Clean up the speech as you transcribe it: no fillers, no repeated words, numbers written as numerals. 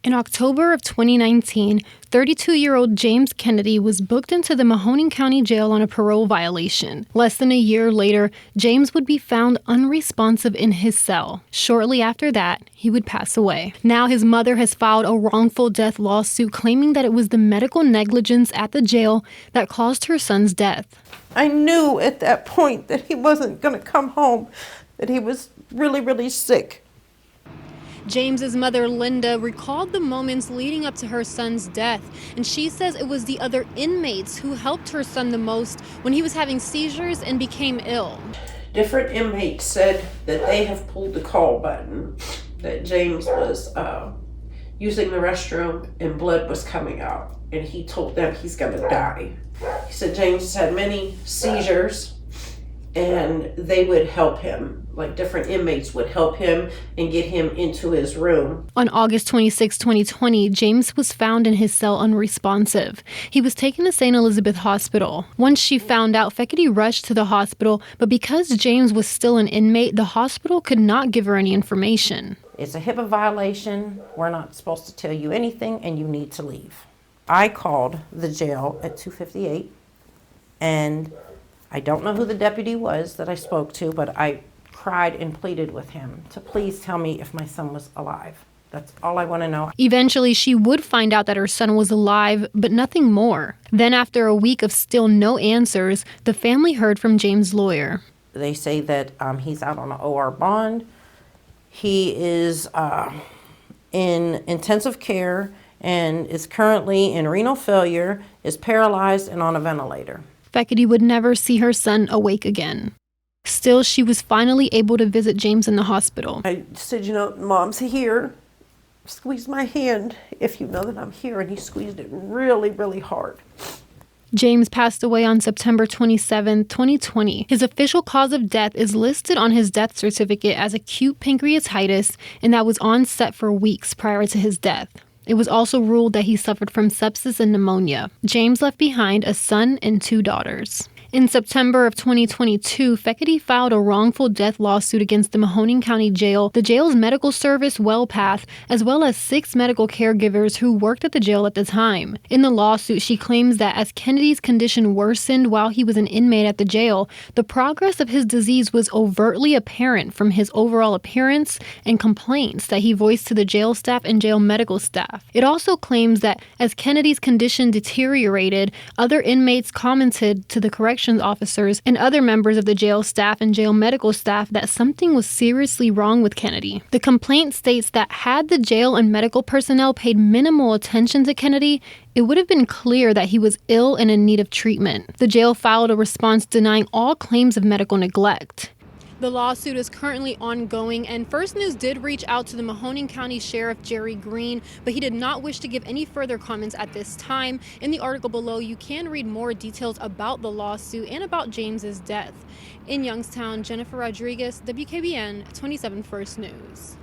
In October of 2019, 32-year-old James Kennedy was booked into the Mahoning County Jail on a parole violation. Less than a year later, James would be found unresponsive in his cell. Shortly after that, he would pass away. Now his mother has filed a wrongful death lawsuit claiming that it was the medical negligence at the jail that caused her son's death. I knew at that point that he wasn't going to come home, that he was really, really sick. James's mother, Linda, recalled the moments leading up to her son's death, and she says it was the other inmates who helped her son the most when he was having seizures and became ill. Different inmates said that they have pulled the call button, that James was using the restroom and blood was coming out, and he told them he's going to die. He said James has had many seizures, and they would help him, like different inmates would help him and get him into his room. On August 26, 2020, James was found in his cell unresponsive. He was taken to St. Elizabeth Hospital. Once she found out, Fekete rushed to the hospital, but because James was still an inmate, the hospital could not give her any information. It's a HIPAA violation. We're not supposed to tell you anything, and you need to leave. I called the jail at 2:58, and I don't know who the deputy was that I spoke to, but I cried and pleaded with him to please tell me if my son was alive. That's all I want to know. Eventually, she would find out that her son was alive, but nothing more. Then, after a week of still no answers, the family heard from James' lawyer. They say that he's out on an OR bond. He is in intensive care and is currently in renal failure, is paralyzed and on a ventilator. Fekete would never see her son awake again. Still, she was finally able to visit James in the hospital. I said, Mom's here. Squeeze my hand if you know that I'm here. And he squeezed it really, really hard. James passed away on September 27, 2020. His official cause of death is listed on his death certificate as acute pancreatitis, and that was on set for weeks prior to his death. It was also ruled that he suffered from sepsis and pneumonia. James left behind a son and 2 daughters. In September of 2022, Fekete filed a wrongful death lawsuit against the Mahoning County Jail, the jail's medical service WellPath, as well as 6 medical caregivers who worked at the jail at the time. In the lawsuit, she claims that as Kennedy's condition worsened while he was an inmate at the jail, the progress of his disease was overtly apparent from his overall appearance and complaints that he voiced to the jail staff and jail medical staff. It also claims that as Kennedy's condition deteriorated, other inmates commented to the corrections officers and other members of the jail staff and jail medical staff that something was seriously wrong with Kennedy. The complaint states that had the jail and medical personnel paid minimal attention to Kennedy, it would have been clear that he was ill and in need of treatment. The jail filed a response denying all claims of medical neglect. The lawsuit is currently ongoing, and First News did reach out to the Mahoning County Sheriff Jerry Green, but he did not wish to give any further comments at this time. In the article below, you can read more details about the lawsuit and about James's death. In Youngstown, Jennifer Rodriguez, WKBN 27 First News.